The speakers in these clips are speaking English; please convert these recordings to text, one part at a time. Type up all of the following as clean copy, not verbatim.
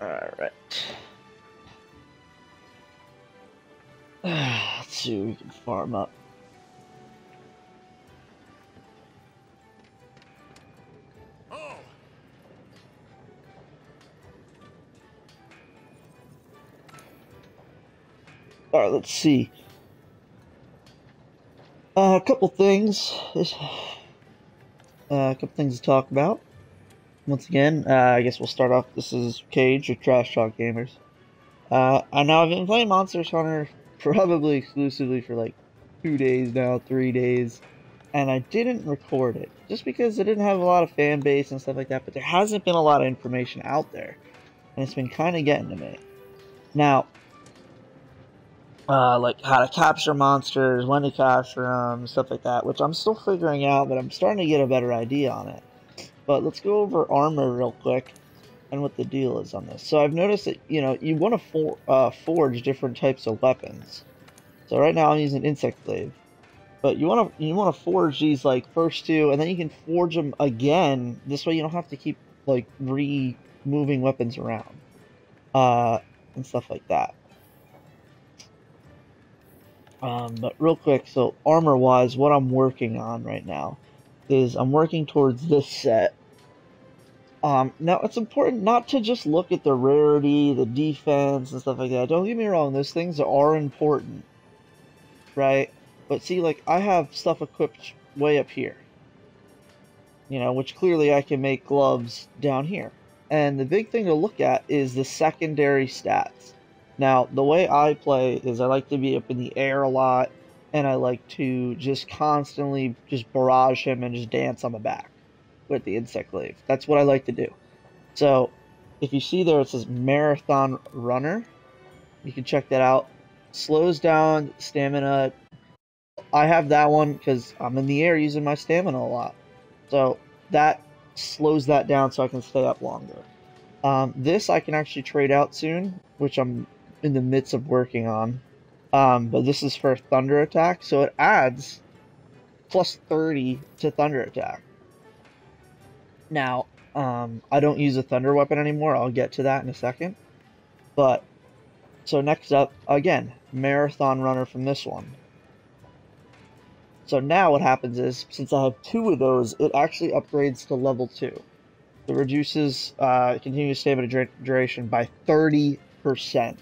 Alright. Let's see what we can farm up. Oh. Alright, let's see. A couple things. A couple things to talk about. Once again, I guess we'll start off. This is Cage with Trash Talk Gamers. I know I've been playing Monster Hunter probably exclusively for like 2 days now, 3 days, and I didn't record it just because it didn't have a lot of fan base and stuff like that. But there hasn't been a lot of information out there, and it's been kind of getting to me. Now, like how to capture monsters, when to capture them, stuff like that, which I'm still figuring out, but I'm starting to get a better idea on it. But let's go over armor real quick and what the deal is on this. So I've noticed that, you want to forge different types of weapons. So right now I'm using insect glaive, but you want to forge these like first two, and then you can forge them again. This way you don't have to keep like moving weapons around, and stuff like that. But real quick, so armor wise, what I'm working on right now is I'm working towards this set. Now it's important not to just look at the rarity, the defense, and stuff like that. Don't get me wrong; those things are important, right? But see, like I have stuff equipped way up here, which clearly I can make gloves down here. And the big thing to look at is the secondary stats. Now, the way I play is I like to be up in the air a lot, and I like to just constantly just barrage him and just dance on the back with the insect glaive. That's what I like to do. So, if you see there, it says Marathon Runner. You can check that out. Slows down stamina. I have that one because I'm in the air using my stamina a lot. So, that slows that down so I can stay up longer. This I can actually trade out soon, which I'm in the midst of working on. But this is for thunder attack, so it adds plus 30 to thunder attack. Now, I don't use a thunder weapon anymore. I'll get to that in a second. But, so next up, again, Marathon Runner from this one. So now what happens is, since I have two of those, it actually upgrades to level 2. It reduces continuous stamina duration by 30%.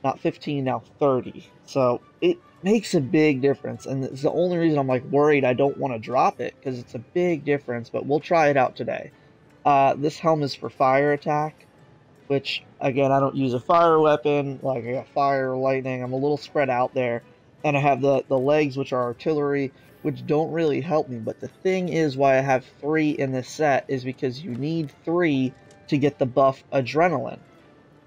Not 15, now 30. So it makes a big difference, and it's the only reason I'm like worried I don't want to drop it, because it's a big difference, but we'll try it out today. This helm is for fire attack, which again, I don't use a fire weapon. Like I got fire, lightning, I'm a little spread out there, and I have the legs, which are artillery, which don't really help me. But the thing is, why I have 3 in this set is because you need 3 to get the buff adrenaline.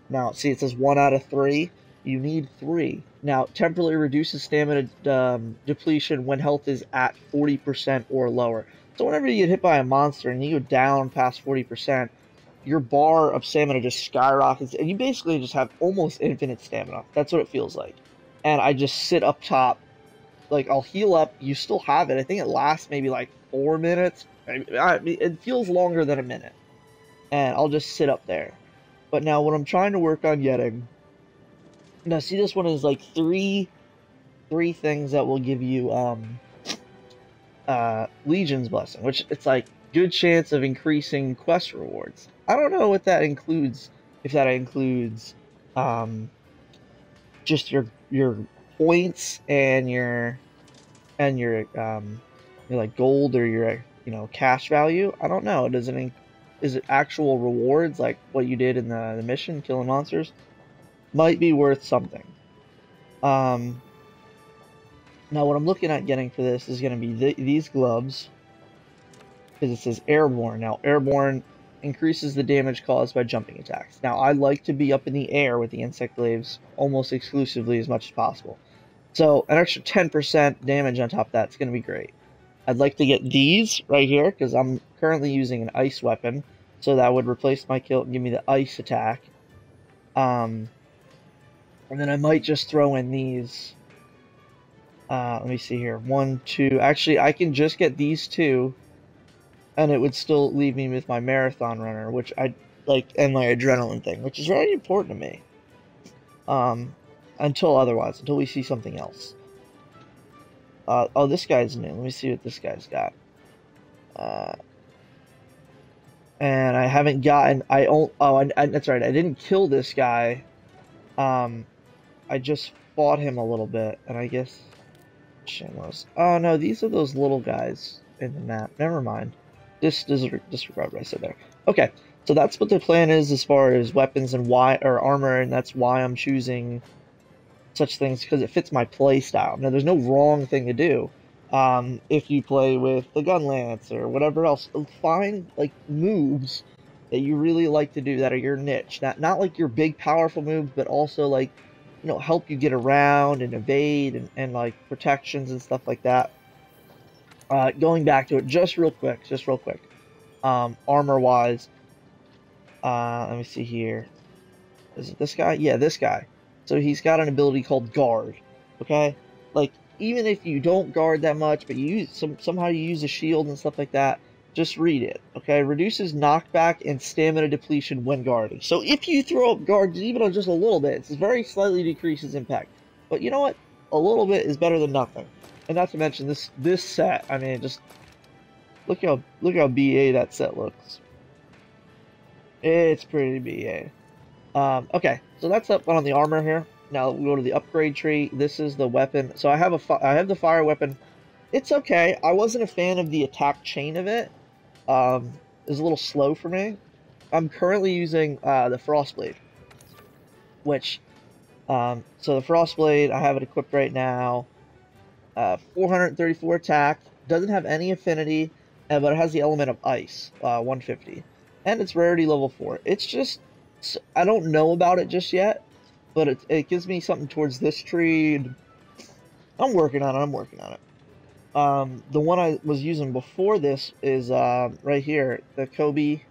Now see, it says 1 out of 3. You need 3. Now, temporarily reduces stamina depletion when health is at 40% or lower. So whenever you get hit by a monster and you go down past 40%, your bar of stamina just skyrockets, and you basically just have almost infinite stamina. That's what it feels like. And I just sit up top. Like, I'll heal up. You still have it. I think it lasts maybe like 4 minutes. It feels longer than a minute. And I'll just sit up there. But now what I'm trying to work on getting... Now, see, this one is like three things that will give you Legion's Blessing, which it's like good chance of increasing quest rewards. I don't know what that includes. If that includes just your points and your like gold or your cash value. I don't know. Is it actual rewards like what you did in the mission, killing monsters? Might be worth something. Now what I'm looking at getting for this is going to be these gloves, because it says airborne. Now airborne increases the damage caused by jumping attacks. Now I like to be up in the air with the insect glaives almost exclusively as much as possible. So an extra 10% damage on top of that's going to be great. I'd like to get these right here because I'm currently using an ice weapon, so that would replace my kilt and give me the ice attack. And then I might just throw in these. Let me see here. 1, 2. Actually, I can just get these 2, and it would still leave me with my Marathon Runner, which I like, and my adrenaline thing, which is very important to me. Um, until we see something else. Oh, this guy's new. Let me see what this guy's got. Uh, and I haven't gotten. That's right. I didn't kill this guy. Um, I just fought him a little bit, and I guess shameless. Oh no, these are those little guys in the map. Never mind. Disregard what I said there. Okay, so that's what the plan is as far as weapons and why or armor, and that's why I'm choosing such things because it fits my play style. Now, there's no wrong thing to do. If you play with the gun lance or whatever else, find like moves that you really like to do that are your niche. Not like your big powerful moves, but also like help you get around and evade and like protections and stuff like that. Going back to it just real quick. Armor wise, let me see here. Is it this guy? Yeah, this guy. So he's got an ability called guard. Okay, like even if you don't guard that much, but you use somehow you use a shield and stuff like that, just read it. Okay, reduces knockback and stamina depletion when guarding. So if you throw up guards even on just a little bit, it's very slightly decreases impact. But you know what? A little bit is better than nothing. And not to mention this set. I mean, just look how BA that set looks. It's pretty BA. Okay, so that's up on the armor here. Now we go to the upgrade tree. This is the weapon. So I have the fire weapon. It's okay. I wasn't a fan of the attack chain of it. It was a little slow for me. I'm currently using the Frostblade, which so the Frostblade I have it equipped right now. 434 attack. Doesn't have any affinity, but it has the element of ice. 150, and it's rarity level 4. It's just I don't know about it just yet, but it gives me something towards this tree. I'm working on it. The one I was using before this is right here, the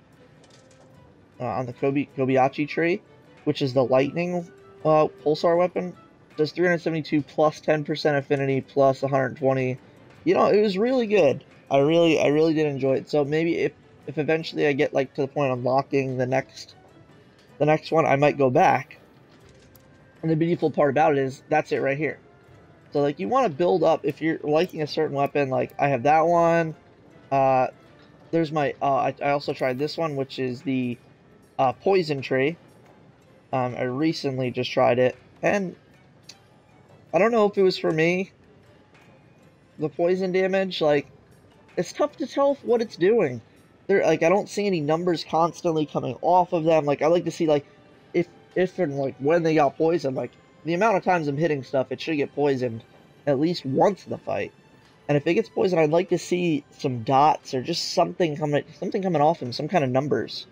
on the Kobayashi tree, which is the lightning pulsar weapon. Does 372 plus 10% affinity plus 120. It was really good. I really did enjoy it. So maybe if eventually I get like to the point of unlocking the next one, I might go back. And the beautiful part about it is that's it right here. So like you want to build up if you're liking a certain weapon. Like I have that one. There's my. I also tried this one, which is the poison tree. I recently just tried it, and I don't know if it was for me. The poison damage, like it's tough to tell what it's doing. I don't see any numbers constantly coming off of them. Like I like to see like if and like when they got poisoned, like the amount of times I'm hitting stuff, it should get poisoned at least once in the fight. And if it gets poisoned, I'd like to see some dots or just something coming off them, some kind of numbers.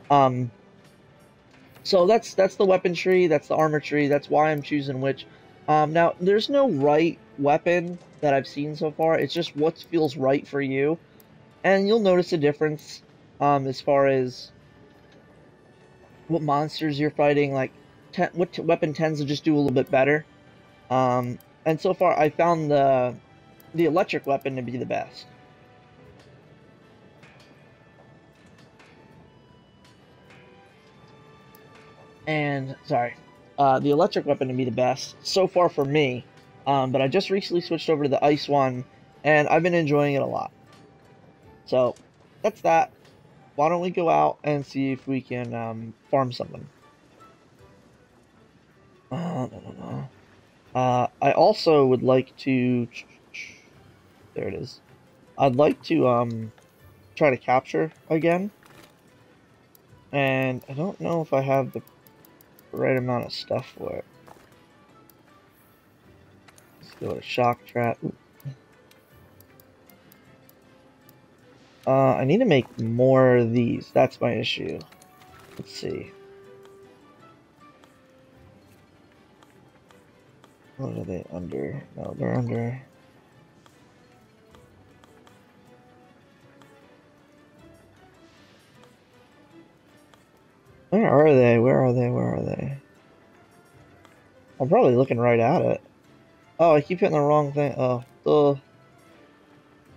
So that's the weapon tree, that's the armor tree, that's why I'm choosing which. Now there's no right weapon that I've seen so far. It's just what feels right for you. And you'll notice a difference as far as what monsters you're fighting, like what weapon tends to just do a little bit better. And so far, I found the electric weapon to be the best. And sorry, the electric weapon to be the best so far for me. But I just recently switched over to the ice one, and I've been enjoying it a lot. So that's that. Why don't we go out and see if we can farm something? No. I also would like to. There it is. I'd like to try to capture again, and I don't know if I have the right amount of stuff for it. Let's go to shock trap. I need to make more of these. That's my issue. Let's see. What are they under? No, they're under. Where are they? Where are they? Where are they? I'm probably looking right at it. Oh, I keep hitting the wrong thing. Oh,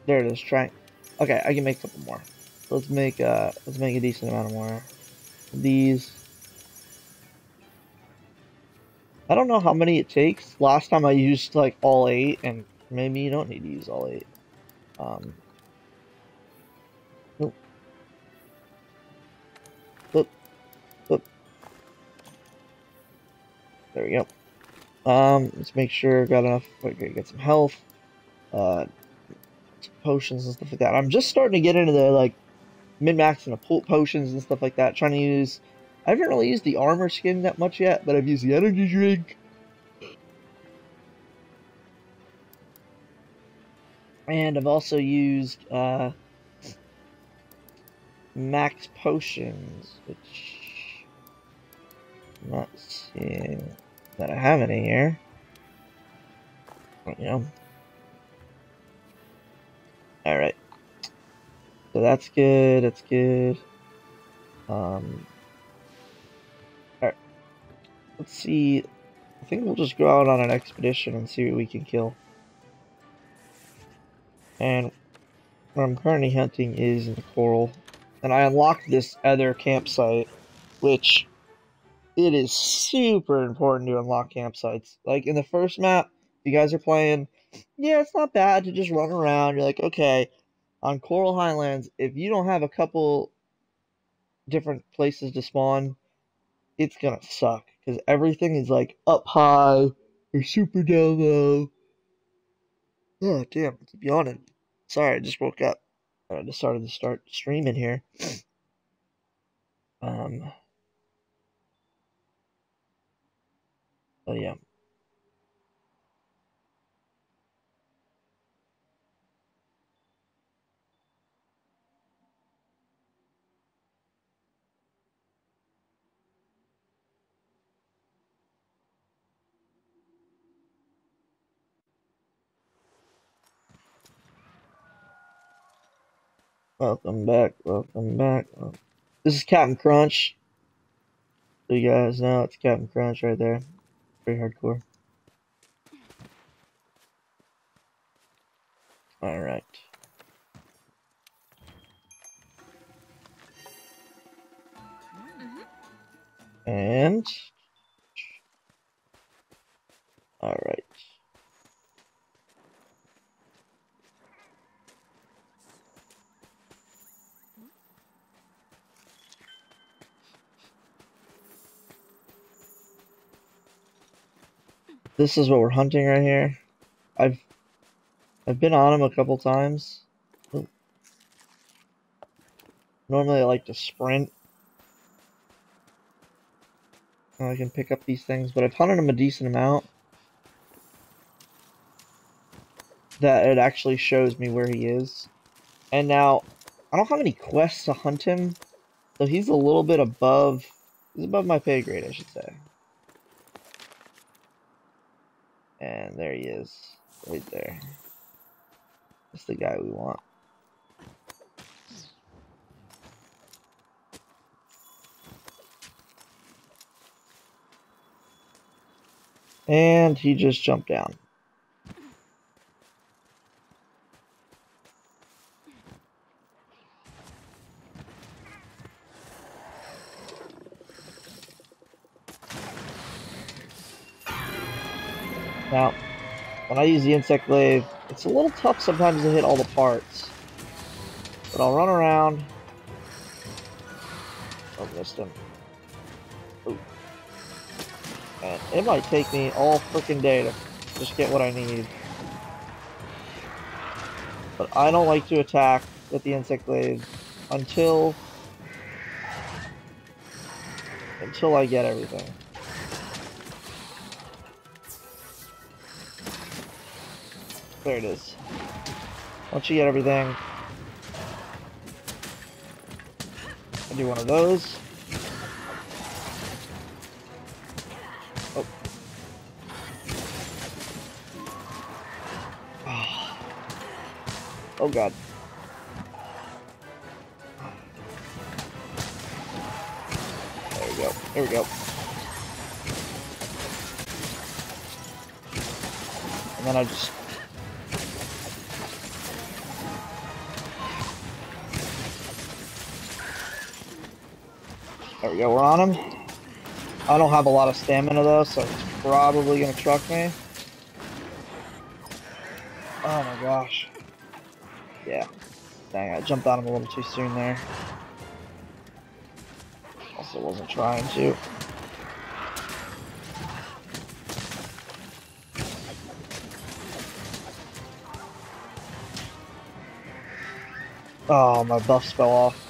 there it is. Trying. Okay, I can make a couple more. Let's make a decent amount of more. these. I don't know how many it takes. Last time I used like all 8, and maybe you don't need to use all 8. Nope. Oop, oop. There we go. Let's make sure I've got enough. Okay, get some health, some potions and stuff like that. I'm just starting to get into the like min-maxing of potions and stuff like that. Trying to use. I haven't really used the armor skin that much yet, but I've used the energy drink. And I've also used max potions, which I'm not seeing that I have any here. You know. Alright. So that's good, that's good. Alright. Let's see. I think we'll just go out on an expedition and see what we can kill. And what I'm currently hunting is in the coral. And I unlocked this other campsite, which it is super important to unlock campsites. Like in the first map, if you guys are playing, yeah, it's not bad to just run around. You're like, okay, on Coral Highlands, if you don't have a couple different places to spawn, it's gonna suck because everything is like up high or super down low. Oh damn, I keep yawning. Sorry, I just woke up. I decided to start streaming here. Um, but yeah. Welcome back, welcome back. This is Captain Crunch. So you guys know it's Captain Crunch right there. Pretty hardcore. Alright. And alright. This is what we're hunting right here. I've been on him a couple times. Normally I like to sprint. I can pick up these things, but I've hunted him a decent amount. That it actually shows me where he is. And now, I don't have any quests to hunt him, so he's a little bit above, he's above my pay grade, I should say. And there he is, right there. That's the guy we want. And he just jumped down. Now, when I use the insect glaive, it's a little tough sometimes to hit all the parts. But I'll run around. Oh, missed him. Ooh. And it might take me all freaking day to just get what I need. But I don't like to attack with the insect glaive until I get everything. There it is. Once you get everything, I do one of those. Oh. Oh god. There we go. There we go. And then I just... There we go, we're on him. I don't have a lot of stamina though, so it's probably gonna truck me. Oh my gosh. Yeah. Dang, I jumped on him a little too soon there. Also wasn't trying to. Oh, my buffs fell off.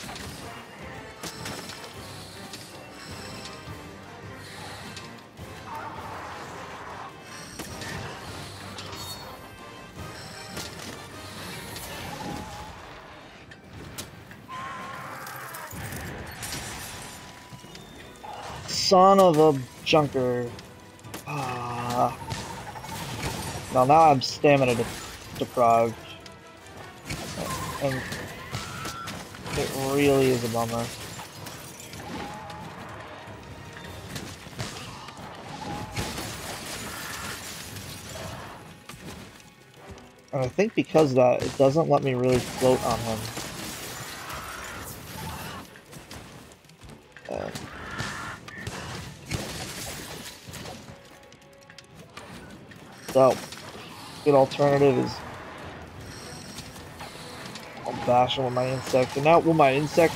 Son of a junker. Ah. Now I'm stamina deprived. And it really is a bummer. And I think because of that, it doesn't let me really float on him. So, good alternative is I'll bash him with my insect. And now with my insect,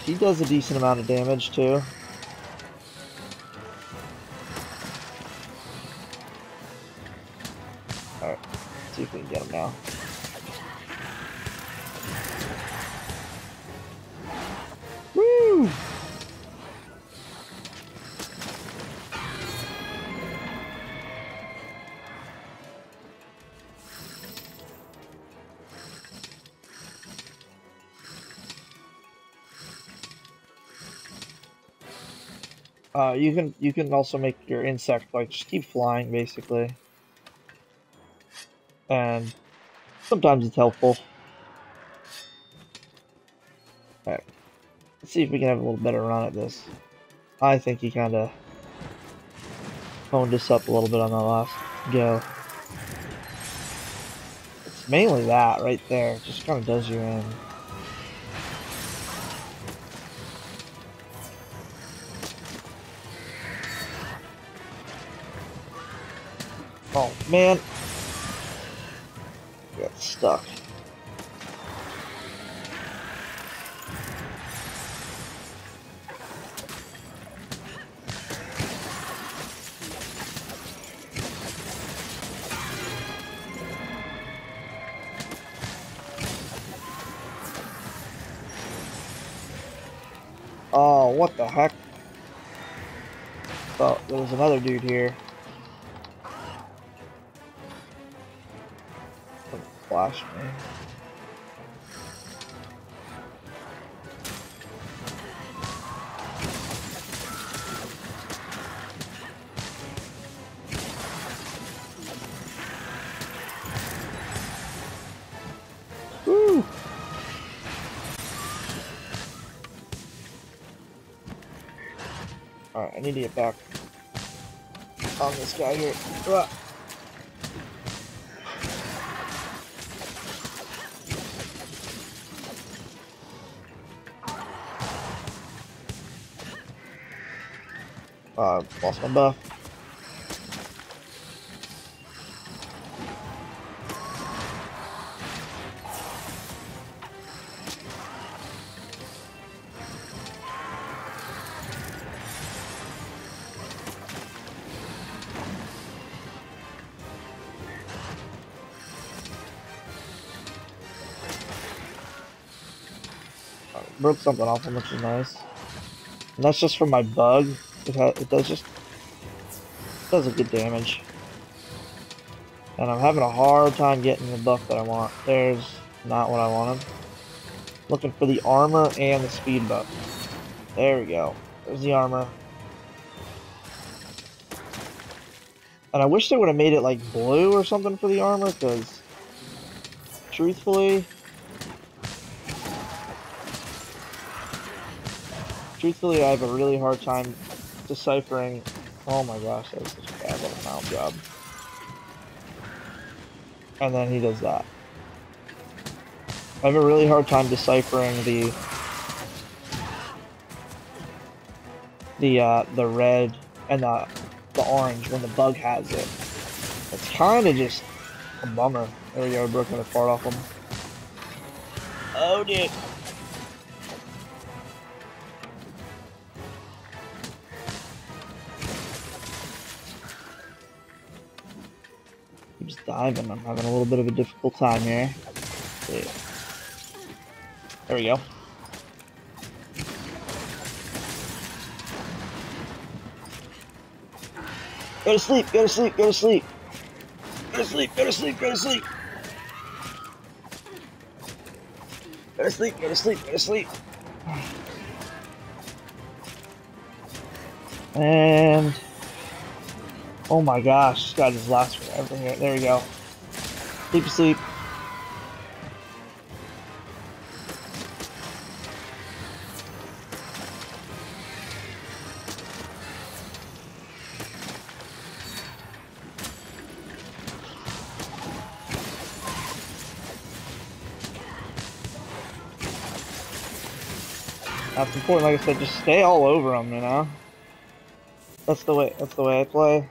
he does a decent amount of damage too. Alright, let's see if we can get him now. Woo! You can also make your insect like just keep flying basically, and sometimes it's helpful. All right, let's see if we can have a little better run at this. I think he kind of honed us up a little bit on that last go. It's mainly that right there, it just kind of does you in. Oh man, got stuck. Oh, what the heck? Oh, there's another dude here. Flash me. Woo! Alright, I need to get back on this guy here. Lost my buff. Broke something off him, which is nice. And that's just from my bug. It does a good damage. And I'm having a hard time getting the buff that I want. There's not what I wanted. Looking for the armor and the speed buff. There we go. There's the armor. And I wish they would have made it like blue or something for the armor, because truthfully, I have a really hard time deciphering. Oh my gosh, that was such a bad little mount job. And then he does that. I have a really hard time deciphering the the red and the orange when the bug has it. It's kind of just a bummer. There we go, broken the part off him. Oh, dude. Keeps diving. I'm having a little bit of a difficult time here. Yeah. There we go. Go to sleep, go to sleep, go to sleep. Go to sleep, go to sleep, go to sleep. Go to sleep, go to sleep, go to sleep. And oh my gosh, this guy just lasts forever here. There we go. Sleep, sleep. That's important. Like I said, just stay all over them. You know. That's the way. That's the way I play.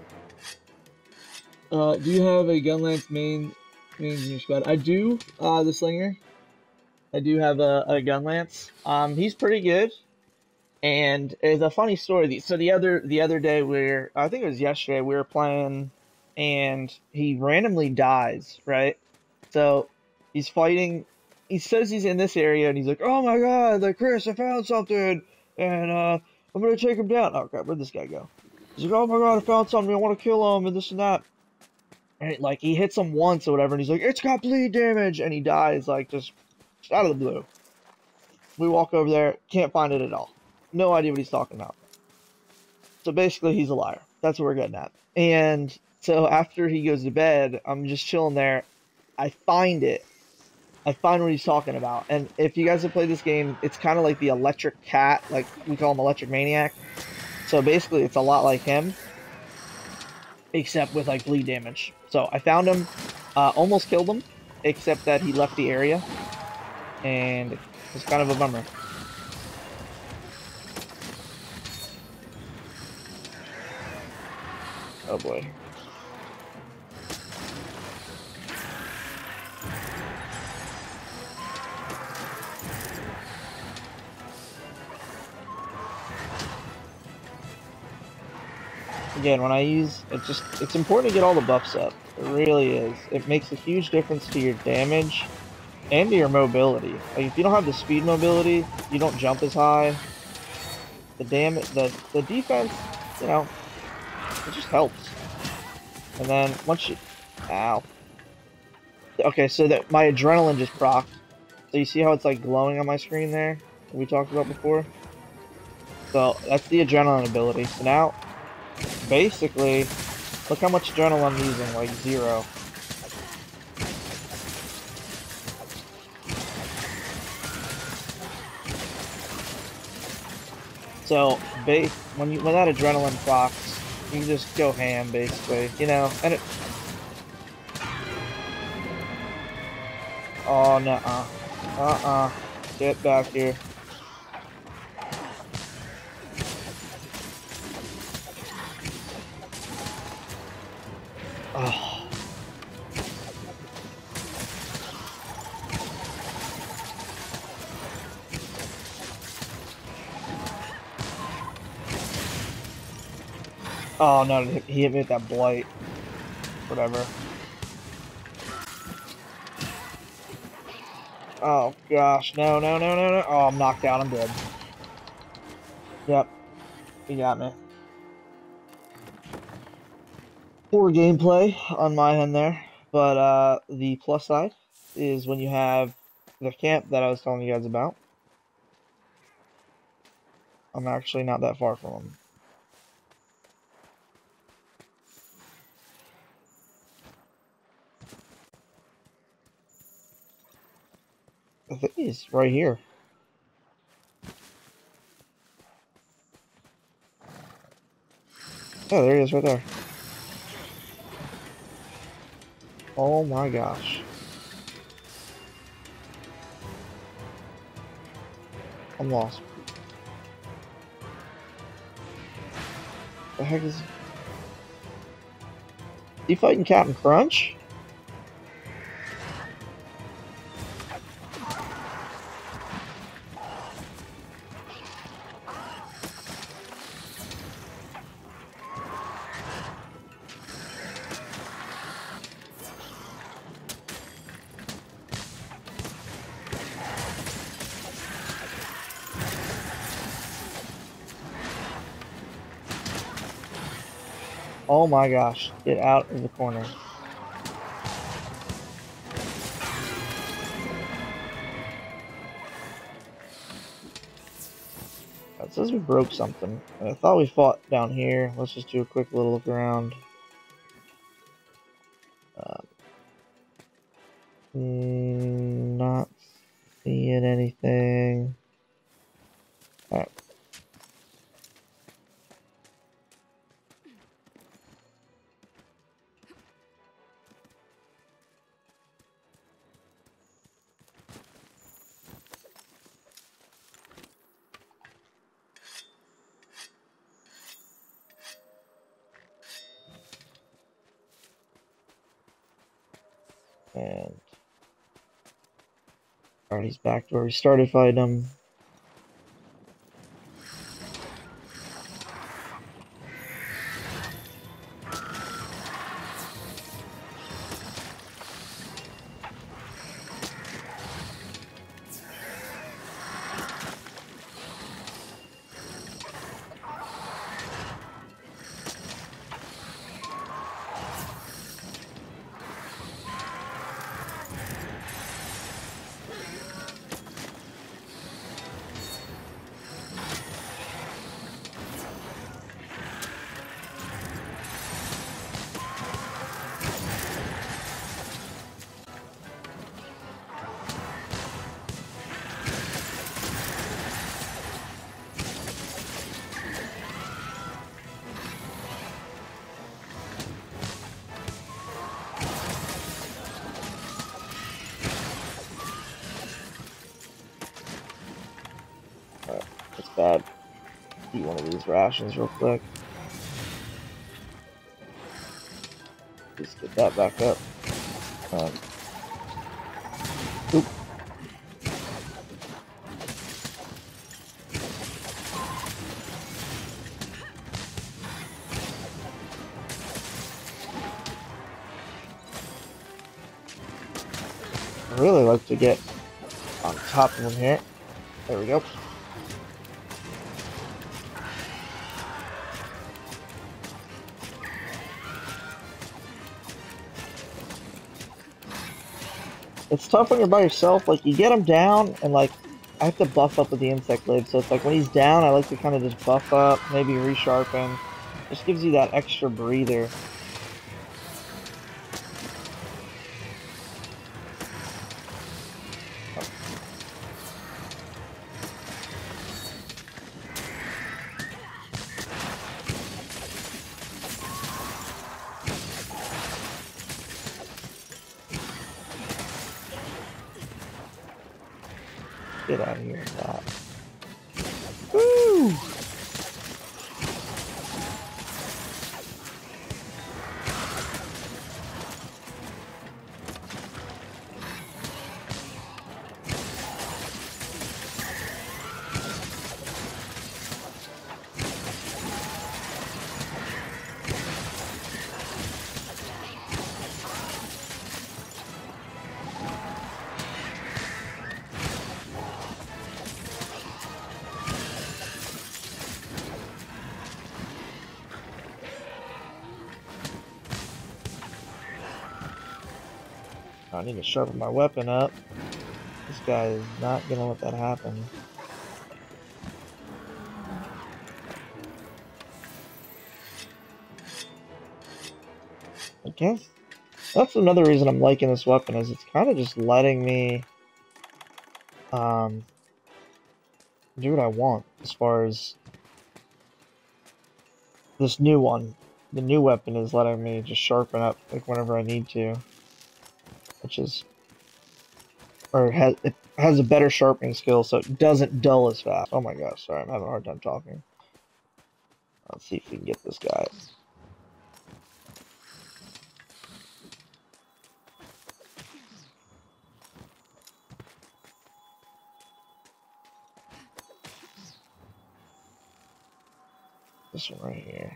Do you have a Gunlance mains in your squad? I do. The Slinger. I do have a Gunlance. He's pretty good. And it's a funny story. So the other day, I think it was yesterday, we were playing, and he randomly dies. Right. So he's fighting. He says he's in this area, and he's like, "Oh my God, like Chris, I found something, and I'm gonna take him down." Oh God, where'd this guy go? He's like, "Oh my God, I found something. I want to kill him, and this and that." And like he hits him once or whatever, and he's like, "It's got bleed damage," and he dies like just out of the blue. We walk over there, can't find it at all. No idea what he's talking about. So basically, he's a liar. That's what we're getting at. And so after he goes to bed, I'm just chilling there. I find it. I find what he's talking about. And if you guys have played this game, it's kind of like the Electric Cat, like we call him Electric Maniac. So basically, it's a lot like him, except with like bleed damage. So I found him, almost killed him, except that he left the area, and it's kind of a bummer. Oh boy. Again, when I use it's important to get all the buffs up. It really is. It makes a huge difference to your damage and to your mobility. Like if you don't have the speed mobility, you don't jump as high. The defense, you know, it just helps. And then once you, ow. Okay, so that my adrenaline just procced. So you see how it's like glowing on my screen there? That we talked about before. So that's the adrenaline ability. So now, basically, look how much adrenaline I'm using, like 0. So, when that adrenaline procs, you can just go ham, basically, you know, and it... Oh, nuh-uh. Get back here. Oh. Oh no, he hit me with that blight. Whatever. Oh gosh, no. Oh, I'm knocked out, I'm dead. Yep, he got me. Poor gameplay on my end there, but the plus side is when you have the camp that I was telling you guys about. I'm actually not that far from him. I think he's right here. Oh, there he is right there. Oh my gosh. I'm lost. The heck is he fighting Captain Crunch? Oh my gosh, get out of the corner. It says we broke something. I thought we fought down here. Let's just do a quick little look around. Not seeing anything. Alright. And alright, he's back to where we started fighting him. Alright, that's bad. Eat one of these rations real quick. Just get that back up. Oop. I really like to get on top of them here. There we go. It's tough when you're by yourself. Like, you get them down, and like, I have to buff up with the insect glaive. So it's like when he's down, I like to kind of just buff up, maybe resharpen. Just gives you that extra breather. Get out of here with that. Woo! I need to sharpen my weapon up. This guy is not gonna let that happen. I guess that's another reason I'm liking this weapon, is it's kind of just letting me do what I want as far as this new one. The new weapon is letting me just sharpen up like whenever I need to, which is, or it has a better sharpening skill, so it doesn't dull as fast. Oh my gosh, sorry, I'm having a hard time talking. Let's see if we can get this guy. This one right here.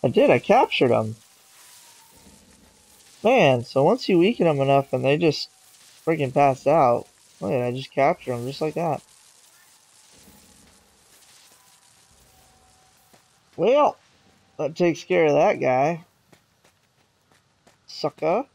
I did, I captured them. Man, so once you weaken them enough and they just freaking pass out, wait, I just capture them just like that. Well, that takes care of that guy. Sucker.